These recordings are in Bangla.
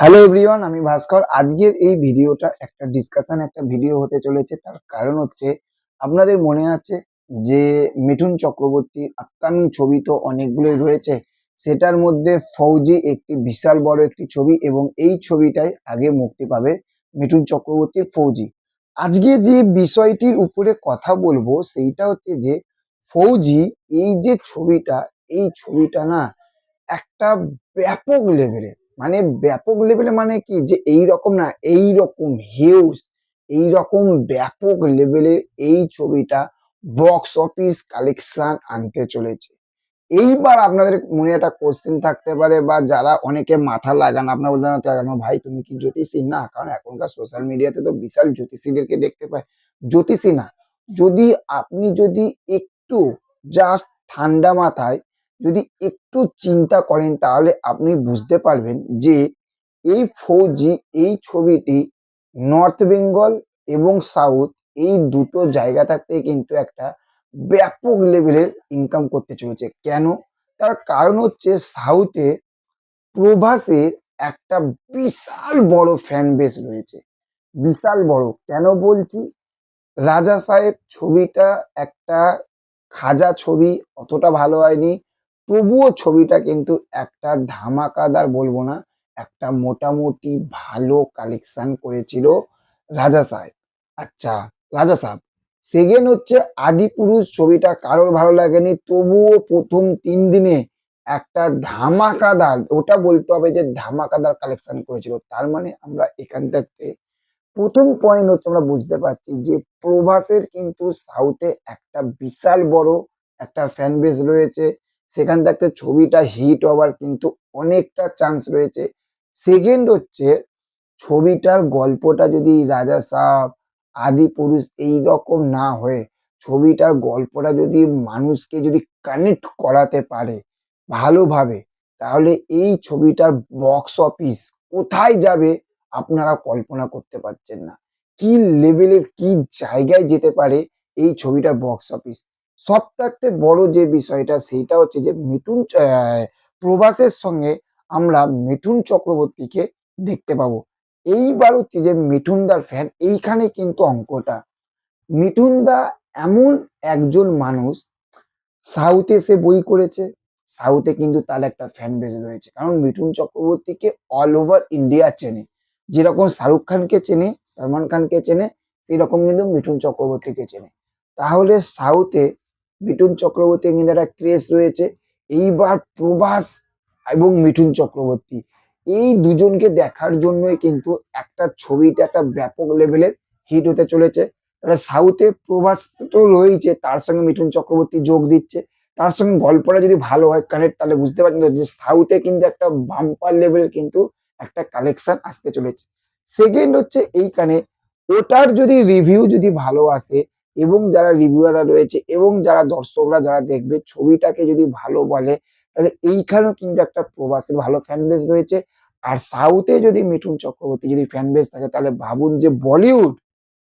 হ্যালো এভরিওয়ান, আমি ভাস্কর। আজকের এই ভিডিওটা একটা ডিসকাশন একটা ভিডিও হতে চলেছে। তার কারণ হচ্ছে, আপনাদের মনে আছে যে মিঠুন চক্রবর্তীর আপকামিং ছবি তো অনেকগুলোই রয়েছে, সেটার মধ্যে ফৌজি একটি বিশাল বড় একটি ছবি, এবং এই ছবিটাই আগে মুক্তি পাবে, মিঠুন চক্রবর্তীর ফৌজি। আজকে যে বিষয়টির উপরে কথা বলবো সেইটা হচ্ছে যে ফৌজি, এই ছবিটা না একটা ব্যাপক লেভেলের, মানে ব্যাপক লেভেলে, মানে কি যে এই রকম না, এই রকম হিউজ, এই রকম ব্যাপক লেভেলের এই ছবিটা বক্স অফিস কালেকশন আনতে চলেছে। এইবার আপনাদের মনে একটা কোশ্চেন থাকতে পারে, বা যারা অনেকে মাথা লাগান, আপনার বলতে লাগানো, ভাই তুমি কি জ্যোতিষী? না, কারণ এখনকার সোশ্যাল মিডিয়াতে তো বিশাল জ্যোতিষীদেরকে দেখতে পায়। জ্যোতিষী না, আপনি যদি একটু জাস্ট ঠান্ডা মাথায় যদি একটু চিন্তা করেন, তাহলে আপনি বুঝতে পারবেন যে এই ফৌজি, এই ছবিটি নর্থ বেঙ্গল এবং সাউথ, এই দুটো জায়গা থাকতে কিন্তু একটা ব্যাপক লেভেলের ইনকাম করতে চলেছে। কেন? তার কারণ হচ্ছে সাউথে প্রভাসের একটা বিশাল বড় ফ্যান বেস রয়েছে। বিশাল বড় কেন বলছি? রাজা সাহেব ছবিটা একটা খাজা ছবি, অতটা ভালো হয়নি। তবুও ছবিটা কিন্তু একটা ধামাকাদার বলবো না, একটা মোটামুটি ভালো কালেকশন করেছিল রাজা সাহেব। আচ্ছা, রাজা সাহেব। সেকেন্ড হচ্ছে আদিপুরুষ ছবিটা কারোর ভালো লাগেনি, তবুও প্রথম 3 দিনে একটা ধামাকাদার, ওটা বলতে হবে যে ধামাকাদার কালেকশন করেছিল। তার মানে আমরা এখান থেকে প্রথম পয়েন্ট হচ্ছে আমরা বুঝতে পারছি যে প্রভাসের কিন্তু সাউথে একটা বিশাল বড় একটা ফ্যান বেস রয়েছে। সেখান থাকতে ছবিটা হিট হওয়ার কিন্তু অনেকটা চান্স রয়েছে। সেকেন্ড হচ্ছে, ছবিটার গল্পটা যদি রাজা সাব, আদি পুরুষ এই রকম না হয়ে ছবিটার গল্পটা যদি মানুষকে যদি কানেক্ট করাতে পারে ভালোভাবে, তাহলে এই ছবিটার বক্স অফিস কোথায় যাবে আপনারা কল্পনা করতে পারছেন না। কি লেভেলের, কি জায়গায় যেতে পারে এই ছবিটার বক্স অফিস। সব থাকতে বড় যে বিষয়টা সেইটা হচ্ছে যে প্রভাসের সঙ্গে আমরা মিঠুন চক্রবর্তীকে দেখতে পাবো। এইবার হচ্ছে যে মিঠুনদার ফ্যান, এইখানে কিন্তু অঙ্কটা। মিঠুনদা এমন একজন মানুষ, সাউথে সে বই করেছে, সাউথে কিন্তু তার একটা ফ্যান বেস রয়েছে, কারণ মিঠুন চক্রবর্তীকে অল ওভার ইন্ডিয়া চেনে। যেরকম শাহরুখ খানকে চেনে, সলমান খানকে চেনে, সেরকম কিন্তু মিঠুন চক্রবর্তীকে চেনে। তাহলে সাউথে মিঠুন চক্রবর্তী কিন্তু একটা ক্রেজ রয়েছে। এইবার প্রভাস এবং মিঠুন চক্রবর্তী, এই দুজনকে দেখার জন্যই কিন্তু একটা ছবিটা একটা ব্যাপক লেভেলের হিট হতে চলেছে। তাহলে সাউথে প্রভাস তো রয়েছে, তার সঙ্গে মিঠুন চক্রবর্তী যোগ দিচ্ছে, তার সঙ্গে গল্পটা যদি ভালো হয় কানেক্ট, তাহলে বুঝতে পারছেন তো যে সাউথে কিন্তু একটা বাম্পার লেভেল কিন্তু একটা কালেকশন আসতে চলেছে। সেকেন্ড হচ্ছে এইখানে, ওটার যদি রিভিউ যদি ভালো আসে, এবং যারা রিভিউয়াররা রয়েছে এবং যারা দর্শকরা যারা দেখবে ছবিটাকে যদি ভালো বলে, তাহলে এইখানেও কিন্তু একটা প্রবাসের ভালো ফ্যান বেস রয়েছে। আর সাউথে যদি মিঠুন চক্রবর্তী যদি ফ্যান বেস থাকে, তাহলে ভাবুন যে বলিউড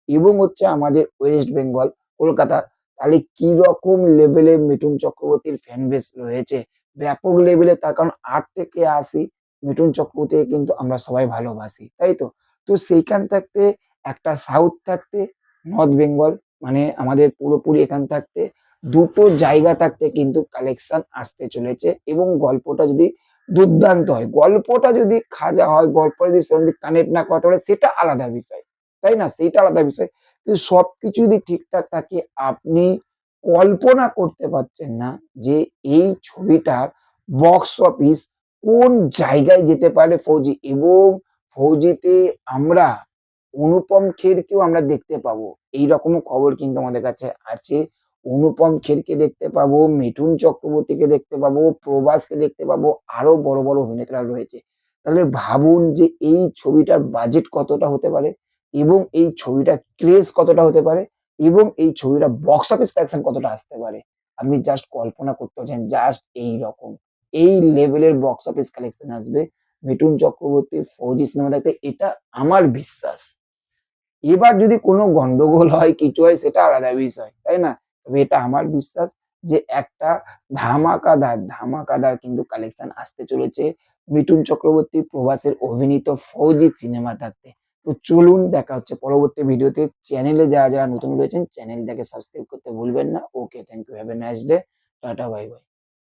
এবং হচ্ছে আমাদের ওয়েস্ট বেঙ্গল, কলকাতা, তাহলে কি রকম লেভেলে মিঠুন চক্রবর্তীর ফ্যান বেস রয়েছে। ব্যাপক লেভেলে, তার কারণ 8 থেকে 80 মিঠুন চক্রবর্তীকে কিন্তু আমরা সবাই ভালোবাসি, তাই তো? তো সেইখান থাকতে একটা সাউথ থাকতে, নর্থ বেঙ্গল, মানে আমাদের পুরোপুরি এখান থাকতে দুটো জায়গা থাকতে কিন্তু কালেকশন আসতে চলেছে। এবং গল্পটা যদি দুর্দান্ত হয়, গল্পটা যদি খাজা হয়, গল্পটা যদি কানেক্ট না করতে পারে, সেটা আলাদা বিষয়, তাই না? সেইটা আলাদা বিষয়। কিন্তু সবকিছু যদি ঠিকঠাক থাকে, আপনি কল্পনা করতে পারছেন না যে এই ছবিটার বক্স অফিস কোন জায়গায় যেতে পারে ফৌজি। এবং ফৌজিতে আমরা অনুপম খেরকেও আমরা দেখতে পাবো। এইরকমও খবর কিন্তু আমাদের কাছে আছে। অনুপম খেরকে দেখতে পাবো, মিঠুন চক্রবর্তীকে দেখতে পাবো, প্রভাসকে দেখতে পাবো, আরো বড় বড় অভিনেতারা রয়েছে। তাহলে ভাবুন যে এই ছবিটার বাজেট কতটা হতে পারে, এবং এই ছবিটার ক্রেজ কতটা হতে পারে, এবং এই ছবিটা বক্স অফিস কালেকশন কতটা আসতে পারে। আপনি জাস্ট কল্পনা করতে পারছেন, জাস্ট এইরকম এই লেভেলের বক্স অফিস কালেকশন আসবে মিঠুন চক্রবর্তীর ফৌজি সিনেমা দেখতে, এটা আমার বিশ্বাস। এবার যদি কোনো গন্ডগোল হয়, কিছু হয়, সেটা আলাদা বিষয়, তাই না? তবে এটা আমার বিশ্বাস যে একটা ধামাকাদার কিন্তু কালেকশন আসতে চলেছে মিঠুন চক্রবর্তী প্রভাসের অভিনীত ফৌজি সিনেমা থাকতে। তো চলুন দেখা হচ্ছে পরবর্তী ভিডিওতে। চ্যানেলে যারা নতুন রয়েছেন চ্যানেলটাকে সাবস্ক্রাইব করতে ভুলবেন না। Okay, thank you, have a nice day, ta-ta, bye by.